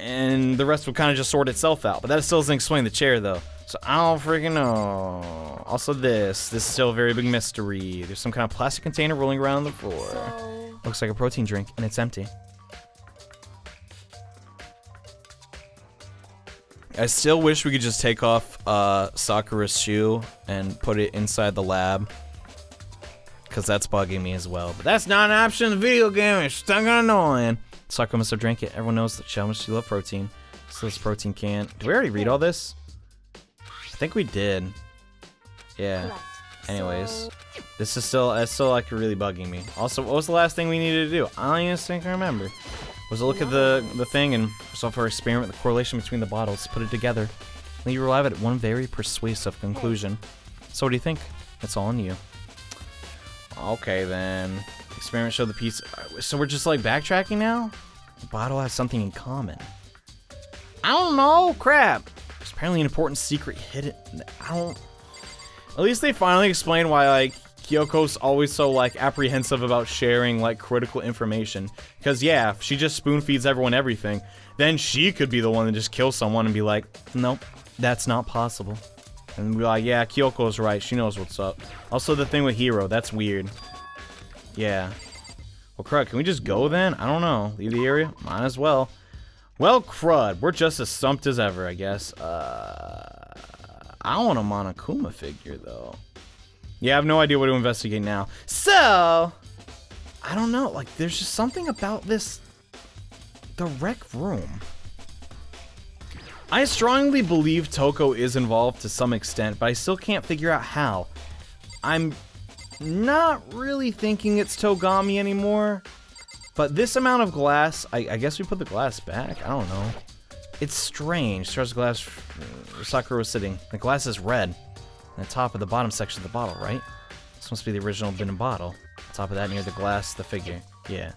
and the rest would kind of just sort itself out. But that still doesn't explain the chair, though. So I don't freaking know. Also this is still a very big mystery. There's some kind of plastic container rolling around on the floor. Looks like a protein drink, and it's empty. I still wish we could just take off Sakura's shoe and put it inside the lab, because that's bugging me as well. But that's not an option in the video game. It's stuck on annoying. Sakura must have drank it. Everyone knows that how much she loves protein. So this protein can. Did we already read all this? I think we did. Yeah. Anyways, this is still like really bugging me. Also, what was the last thing we needed to do? I don't even think I remember. Was to look at the thing and solve our experiment, the correlation between the bottles, put it together. And you arrive at one very persuasive conclusion. So what do you think? It's all on you. Okay then. Experiment showed the piece. So we're just like backtracking now? The bottle has something in common. I don't know. Crap. There's apparently an important secret hidden. At least they finally explained why like Kyoko's always so like apprehensive about sharing like critical information. Because yeah, if she just spoon feeds everyone everything, then she could be the one that just kills someone and be like, nope, that's not possible. And be like, yeah, Kyoko's right. She knows what's up. Also, the thing with Hiro, that's weird. Yeah. Well, crud, can we just go then? I don't know. Leave the area? Might as well. Well, crud, we're just as stumped as ever, I guess. I want a Monokuma figure, though. Yeah, I have no idea what to investigate now. So, I don't know. Like, there's just something about this... the rec room. I strongly believe Toko is involved to some extent, but I still can't figure out how. I'm not really thinking it's Togami anymore, but this amount of glass, I guess we put the glass back? I don't know. It's strange. As far as the glass where Sakura was sitting, the glass is red. On the top of the bottom section of the bottle, right? This must be the original bin and bottle. On top of that, near the glass, the figure. Yeah.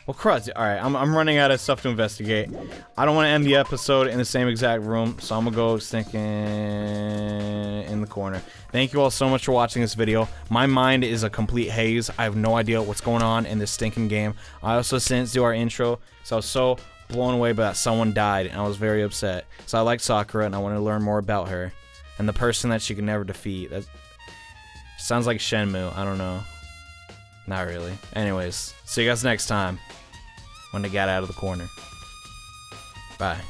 Well, crud. Alright, I'm running out of stuff to investigate. I don't want to end the episode in the same exact room, so I'm gonna go stinking in the corner. Thank you all so much for watching this video. My mind is a complete haze. I have no idea what's going on in this stinking game. I also didn't do our intro, so I was so blown away by that someone died, and I was very upset. So I like Sakura, and I wanted to learn more about her. And the person that she could never defeat. That sounds like Shenmue. I don't know. Not really. Anyways, see you guys next time when they got out of the corner. Bye.